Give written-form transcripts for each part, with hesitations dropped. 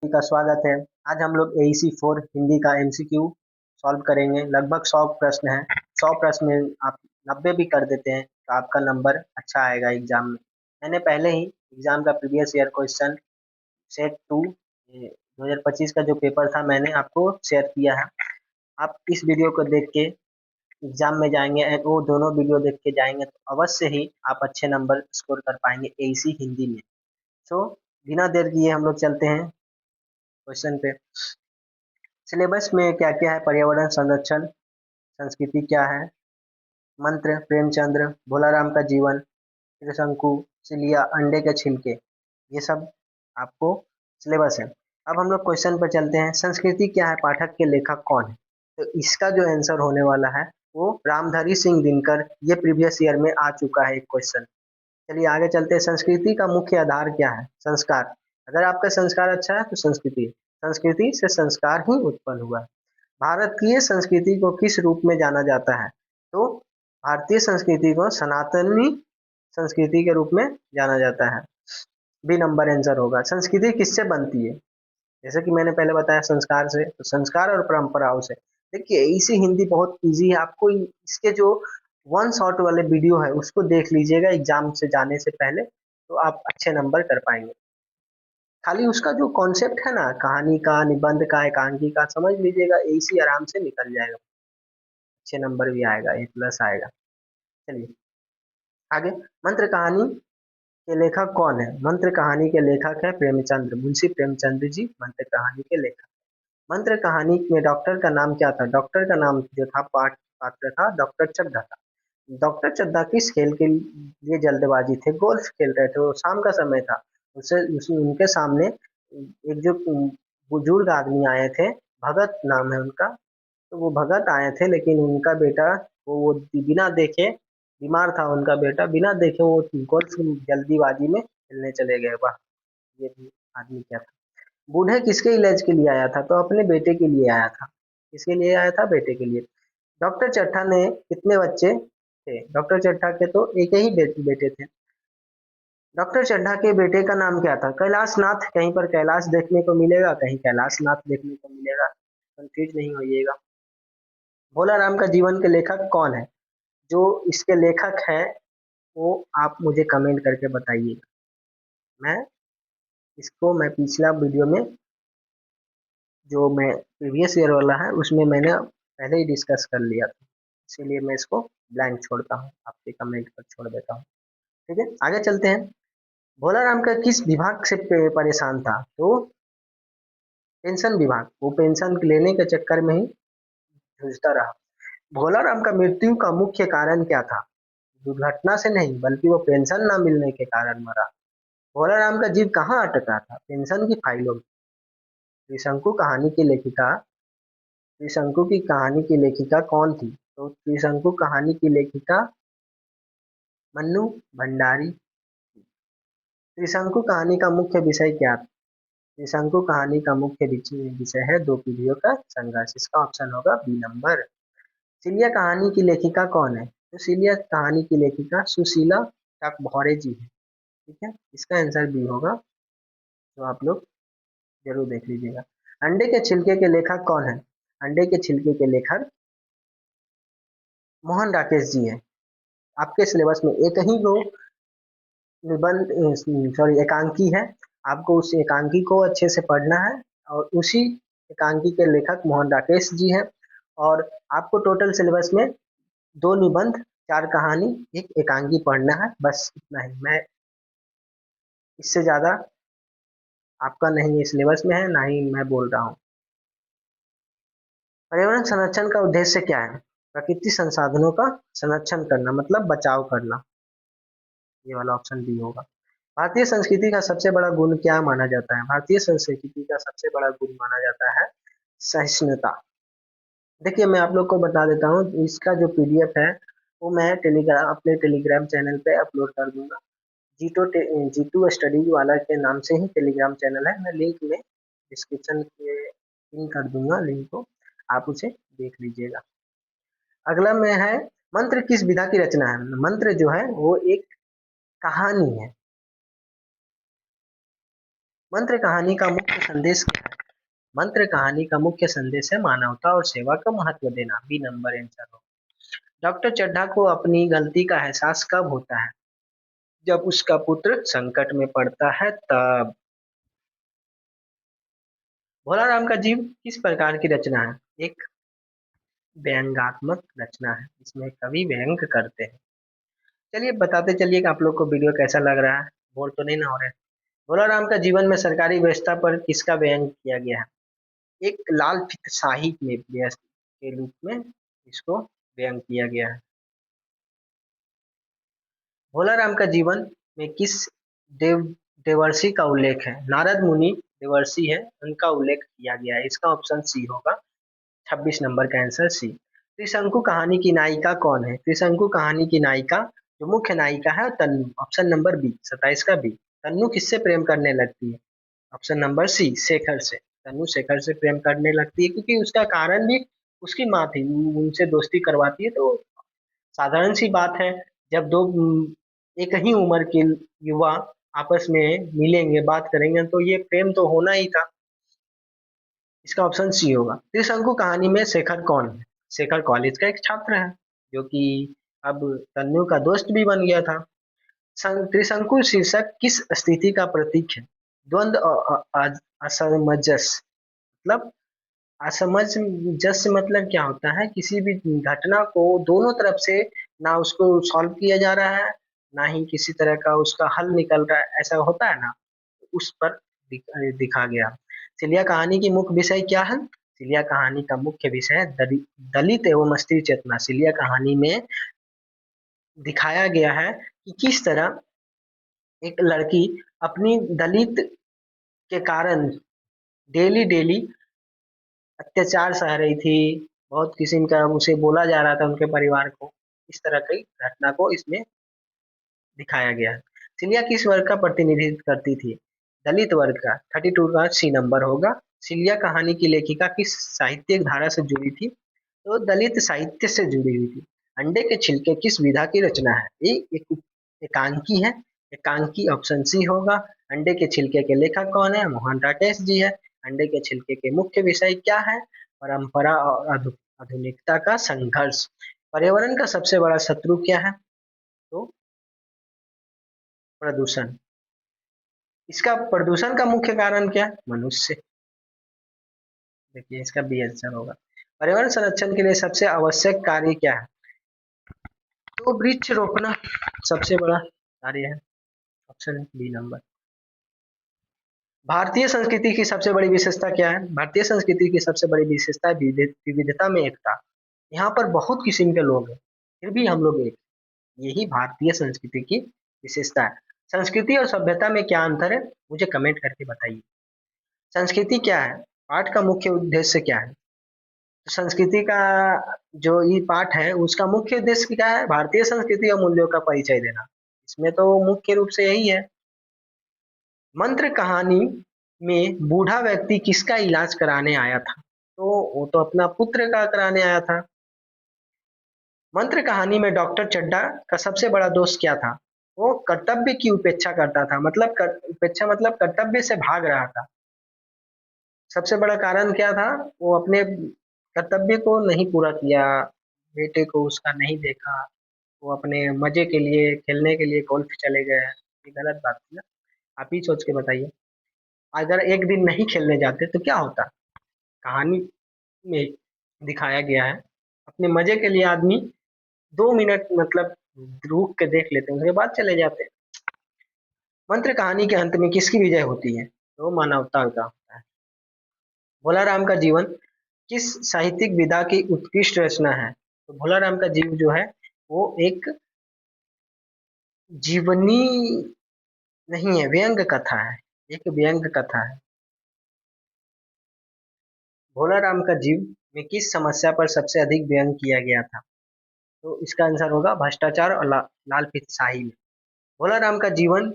सभी का स्वागत है। आज हम लोग एईसी 4 हिंदी का एमसीक्यू सॉल्व करेंगे। लगभग 100 प्रश्न हैं। 100 प्रश्न में आप 90 भी कर देते हैं तो आपका नंबर अच्छा आएगा एग्जाम में। मैंने पहले ही एग्जाम का प्रीवियस ईयर क्वेश्चन सेट 2 2025 का जो पेपर था मैंने आपको शेयर किया है। आप इस वीडियो को देख के एग्जाम में जाएंगे एंड वो दोनों वीडियो देख के जाएंगे तो अवश्य ही आप अच्छे नंबर स्कोर कर पाएंगे एईसी हिंदी में। सो बिना देर किए हम लोग चलते हैं क्वेश्चन पे। सिलेबस में क्या क्या है? पर्यावरण संरक्षण, संस्कृति क्या है, मंत्र, प्रेमचंद्र, भोलाराम का जीवन, त्रिशंकु, सिलिया, अंडे के छिलके, ये सब आपको सिलेबस है। अब हम लोग क्वेश्चन पर चलते हैं। संस्कृति क्या है? पाठक के लेखक कौन है? तो इसका जो आंसर होने वाला है वो रामधारी सिंह दिनकर। ये प्रीवियस ईयर में आ चुका है एक क्वेश्चन। चलिए आगे चलते हैं। संस्कृति का मुख्य आधार क्या है? संस्कार। अगर आपका संस्कार अच्छा है तो संस्कृति, संस्कृति से संस्कार ही उत्पन्न हुआ है। भारतीय संस्कृति को किस रूप में जाना जाता है? तो भारतीय संस्कृति को सनातनी संस्कृति के रूप में जाना जाता है। बी नंबर आंसर होगा। संस्कृति किससे बनती है? जैसे कि मैंने पहले बताया संस्कार से, तो संस्कार और परंपराओं से। देखिए इसी हिंदी बहुत इजी है। आपको इसके जो वन शॉट वाले वीडियो है उसको देख लीजिएगा एग्जाम से जाने से पहले, तो आप अच्छे नंबर कर पाएंगे। खाली उसका जो कॉन्सेप्ट है ना, कहानी का, निबंध का, एकांकी का समझ लीजिएगा, इसी आराम से निकल जाएगा। अच्छे नंबर भी आएगा, ए प्लस आएगा। चलिए आगे। मंत्र कहानी के लेखक कौन है? मंत्र कहानी के लेखक है प्रेमचंद्र, मुंशी प्रेमचंद्र जी मंत्र कहानी के लेखक। मंत्र कहानी में डॉक्टर का नाम क्या था? डॉक्टर का नाम जो था पात्र था डॉक्टर चड्ढा था। डॉक्टर चड्ढा किस खेल के लिए जल्दबाजी थे? गोल्फ खेल रहे थे, वो शाम का समय था। उनके सामने एक जो बुजुर्ग आदमी आए थे, भगत नाम है उनका, तो वो भगत आए थे लेकिन उनका बेटा वो बिना देखे, बीमार था उनका बेटा, बिना देखे वो गोल्फ जल्दीबाजी में खेलने चले गए। वाह, ये भी आदमी क्या था। बूढ़े किसके इलाज के लिए आया था? तो अपने बेटे के लिए आया था। किसके लिए आया था? बेटे के लिए। डॉक्टर चट्टा ने कितने बच्चे थे? डॉक्टर चट्टा के तो एक ही बेटे थे। डॉक्टर चड्ढा के बेटे का नाम क्या था? कैलाश नाथ। कहीं पर कैलाश देखने को मिलेगा, कहीं कैलाश नाथ देखने को मिलेगा, कंफ्यूज नहीं होइएगा। भोला राम का जीवन के लेखक कौन है? जो इसके लेखक हैं वो आप मुझे कमेंट करके बताइएगा। मैं पिछला वीडियो में जो मैं प्रीवियस ईयर वाला है उसमें मैंने पहले ही डिस्कस कर लिया था, इसीलिए मैं इसको ब्लैंक छोड़ता हूँ, आपके कमेंट पर छोड़ देता हूँ। ठीक है आगे चलते हैं। भोला राम का किस विभाग से परेशान था? तो पेंशन विभाग। वो पेंशन लेने के चक्कर में ही जूझता रहा। भोला राम का मृत्यु का मुख्य कारण क्या था? दुर्घटना से नहीं बल्कि वो पेंशन ना मिलने के कारण मरा। भोला राम का जीव कहाँ अटका था? पेंशन की फाइलों में। त्रिशंकु कहानी की लेखिका, त्रिशंकु की कहानी की लेखिका कौन थी? तो त्रिशंकु कहानी की लेखिका मन्नू भंडारी। त्रिशंकु कहानी का मुख्य विषय क्या था? त्रिशंकु कहानी का मुख्य विषय है दो पीढ़ियों का संघर्ष। इसका ऑप्शन होगा बी नंबर। सिलिया कहानी की लेखिका कौन है? तो सिलिया कहानी की लेखिका सुशीला भौरे जी है। ठीक है, इसका आंसर बी होगा, तो आप लोग जरूर देख लीजिएगा। अंडे के छिलके के लेखक कौन है? अंडे के छिलके के लेखक मोहन राकेश जी है। आपके सिलेबस में एक ही दो निबंध, सॉरी एकांकी है। आपको उस एकांकी को अच्छे से पढ़ना है और उसी एकांकी के लेखक मोहन राकेश जी हैं। और आपको टोटल सिलेबस में दो निबंध, चार कहानी, एक एकांकी पढ़ना है, बस इतना ही। मैं इससे ज्यादा आपका नहीं सिलेबस में है, ना ही मैं बोल रहा हूँ। पर्यावरण संरक्षण का उद्देश्य क्या है? प्रकृति संसाधनों का संरक्षण करना, मतलब बचाव करना। ये वाला ऑप्शन बी होगा। भारतीय संस्कृति का सबसे बड़ा गुण क्या माना जाता है? भारतीय संस्कृति का सबसे बड़ा गुण माना जाता है सहिष्णुता। देखिए मैं आप लोग को बता देता हूँ, इसका जो पीडीएफ है वो मैं टेलीग्राम, अपने टेलीग्राम चैनल पे अपलोड कर दूंगा। जीटू स्टडी वाला के नाम से ही टेलीग्राम चैनल है। मैं लिंक में डिस्क्रिप्शन के पिन कर दूंगा लिंक को, आप उसे देख लीजिएगा। अगला में है मंत्र किस विधा की रचना है? मंत्र जो है वो एक कहानी है। मंत्र कहानी का मुख्य संदेश क्या है? मंत्र कहानी का मुख्य संदेश है मानवता और सेवा का महत्व देना। बी नंबर आंसर हो। डॉक्टर चड्ढा को अपनी गलती का एहसास कब होता है? जब उसका पुत्र संकट में पड़ता है तब। भोला राम का जीव किस प्रकार की रचना है? एक व्यंग्यात्मक रचना है, इसमें कवि व्यंग करते हैं। चलिए बताते चलिए कि आप लोग को वीडियो कैसा लग रहा है, बोर तो नहीं ना हो रहे? भोला राम का जीवन में सरकारी व्यवस्था पर किसका व्यंग किया गया है? एक लाल फित शाही में व्यस्त के रूप में इसको व्यंग किया गया है। भोला राम का जीवन में किस देव देवर्षि का उल्लेख है? नारद मुनि देवर्षि है, उनका उल्लेख किया गया है। इसका ऑप्शन सी होगा, 26 नंबर का आंसर सी। त्रिशंकु कहानी की नायिका कौन है? त्रिशंकु कहानी की नायिका जो मुख्य नायिका है तन्नू, ऑप्शन नंबर बी, 27 का बी। तन्नू किससे प्रेम करने लगती है? ऑप्शन नंबर सी, शेखर से। तन्नू शेखर से प्रेम करने लगती है क्योंकि उसका कारण भी उसकी माँ थी, उनसे दोस्ती करवाती है। तो साधारण सी बात है, जब दो एक ही उम्र के युवा आपस में मिलेंगे, बात करेंगे, तो ये प्रेम तो होना ही था। इसका ऑप्शन सी होगा। त्रिशंकु कहानी में शेखर कौन है? शेखर कॉलेज का एक छात्र है जो कि अब तन्नू का दोस्त भी बन गया था। त्रिशंकु शीर्षक किस स्थिति का प्रतीक है? द्वंद्व असमंजस, मतलब असमंजस मतलब क्या होता है? किसी भी घटना को दोनों तरफ से ना उसको सॉल्व किया जा रहा है, ना ही किसी तरह का उसका हल निकल रहा है, ऐसा होता है ना, उस पर दिखा गया। सिलिया कहानी की मुख्य विषय क्या है? सिलिया कहानी का मुख्य विषय है दलित एवं स्त्री चेतना। सिलिया कहानी में दिखाया गया है कि किस तरह एक लड़की अपनी दलित के कारण डेली डेली अत्याचार सह रही थी, बहुत किस्म का उसे बोला जा रहा था उनके परिवार को। इस तरह की घटना को इसमें दिखाया गया है। सिलिया किस वर्ग का प्रतिनिधित्व करती थी? दलित वर्ग का। 32 का सी नंबर होगा। सिलिया कहानी की लेखिका किस साहित्यिक धारा से जुड़ी थी? तो दलित साहित्य से जुड़ी हुई थी। अंडे के छिलके किस विधा की रचना है? ये एक एकांकी है। एकांकी ऑप्शन सी होगा। अंडे के छिलके के लेखक कौन है? मोहन राकेश जी है। अंडे के छिलके के मुख्य विषय क्या है? परंपरा और आधुनिकता का संघर्ष। पर्यावरण का सबसे बड़ा शत्रु क्या है? तो प्रदूषण। इसका प्रदूषण का मुख्य कारण क्या है? मनुष्य। देखिए इसका बी आंसर होगा। पर्यावरण संरक्षण के लिए सबसे आवश्यक कार्य क्या है? तो वृक्ष रोपना सबसे बड़ा कार्य है। Option B number. भारतीय संस्कृति की सबसे बड़ी विशेषता क्या है? भारतीय संस्कृति की सबसे बड़ी विशेषता है विविधता में एकता। यहाँ पर बहुत किस्म के लोग हैं, फिर भी हम लोग एक। यही भारतीय संस्कृति की विशेषता है। संस्कृति और सभ्यता में क्या अंतर है? मुझे कमेंट करके बताइए। संस्कृति क्या है? पाठ का मुख्य उद्देश्य क्या है? तो संस्कृति का जो ये पाठ है उसका मुख्य उद्देश्य क्या है? भारतीय संस्कृति और मूल्यों का परिचय देना। इसमें तो मुख्य रूप से यही है। मंत्र कहानी में बूढ़ा व्यक्ति किसका इलाज कराने आया था? तो वो तो अपना पुत्र का कराने आया था। मंत्र कहानी में डॉक्टर चड्ढा का सबसे बड़ा दोष क्या था? वो कर्तव्य की उपेक्षा करता था, मतलब उपेक्षा मतलब कर्तव्य से भाग रहा था। सबसे बड़ा कारण क्या था? वो अपने कर्तव्य को नहीं पूरा किया, बेटे को उसका नहीं देखा, वो अपने मजे के लिए खेलने के लिए गोल्फ चले गए। ये गलत बात थी ना। आप ही सोच के बताइए, अगर एक दिन नहीं खेलने जाते तो क्या होता? कहानी में दिखाया गया है, अपने मजे के लिए आदमी 2 मिनट मतलब रुक के देख लेते हैं, उसके बाद चले जाते हैं। मंत्र कहानी के अंत में किसकी विजय होती है? तो मानवता का होता है। भोला राम का जीवन किस साहित्यिक विधा की उत्कृष्ट रचना है? तो भोला राम का जीव जो है वो एक जीवनी नहीं है, व्यंग कथा है। एक व्यंग कथा है। भोला राम का जीव में किस समस्या पर सबसे अधिक व्यंग किया गया था? तो इसका आंसर होगा भ्रष्टाचार और लाल फितशाही में। भोला राम का जीवन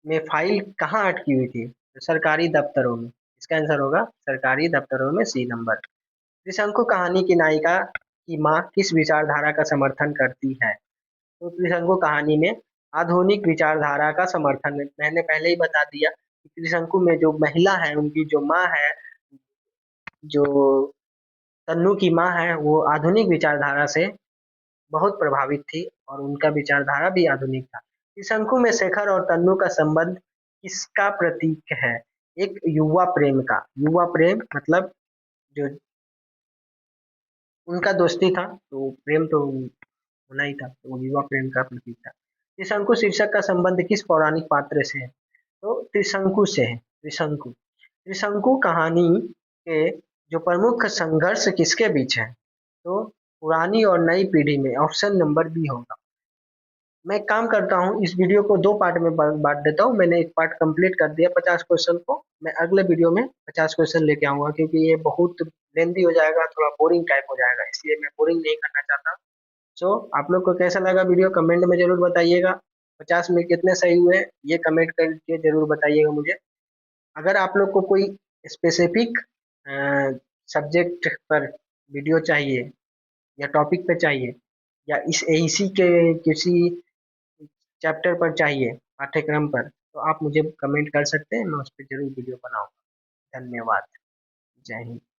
में फाइल कहाँ अटकी हुई थी? तो सरकारी दफ्तरों में। इसका आंसर होगा सरकारी दफ्तरों में, सी नंबर। त्रिशंकु कहानी की नायिका की माँ किस विचारधारा का समर्थन करती है? तो त्रिशंकु कहानी में आधुनिक विचारधारा का समर्थन मैंने पहले ही बता दिया। त्रिशंकु में जो महिला है, उनकी जो माँ है, जो तन्नू की माँ है, वो आधुनिक विचारधारा से बहुत प्रभावित थी और उनका विचारधारा भी आधुनिक था। त्रिशंकु में शेखर और तन्नू का संबंध किसका प्रतीक है? एक युवा प्रेम का। युवा प्रेम मतलब जो उनका दोस्ती था, तो प्रेम तो होना ही था, तो वो युवा प्रेम का प्रतीक था। त्रिशंकु शीर्षक का संबंध किस पौराणिक पात्र से है? तो त्रिशंकु से है। त्रिशंकु त्रिशंकु कहानी के जो प्रमुख संघर्ष किसके बीच है? तो पुरानी और नई पीढ़ी में। ऑप्शन नंबर बी होगा। मैं एक काम करता हूँ, इस वीडियो को दो पार्ट में बांट देता हूँ। मैंने एक पार्ट कंप्लीट कर दिया 50 क्वेश्चन को। मैं अगले वीडियो में 50 क्वेश्चन लेके आऊंगा, क्योंकि ये बहुत लेंदी हो जाएगा, थोड़ा बोरिंग टाइप हो जाएगा, इसलिए मैं बोरिंग नहीं करना चाहता। सो आप लोग को कैसा लगा वीडियो, कमेंट में जरूर बताइएगा। 50 में कितने सही हुए ये कमेंट करके जरूर बताइएगा मुझे। अगर आप लोग को कोई स्पेसिफिक सब्जेक्ट पर वीडियो चाहिए या टॉपिक पे चाहिए, या इस एईसी के किसी चैप्टर पर चाहिए, पाठ्यक्रम पर, तो आप मुझे कमेंट कर सकते हैं, मैं उस पर जरूर वीडियो बनाऊंगा। धन्यवाद। जय हिंद।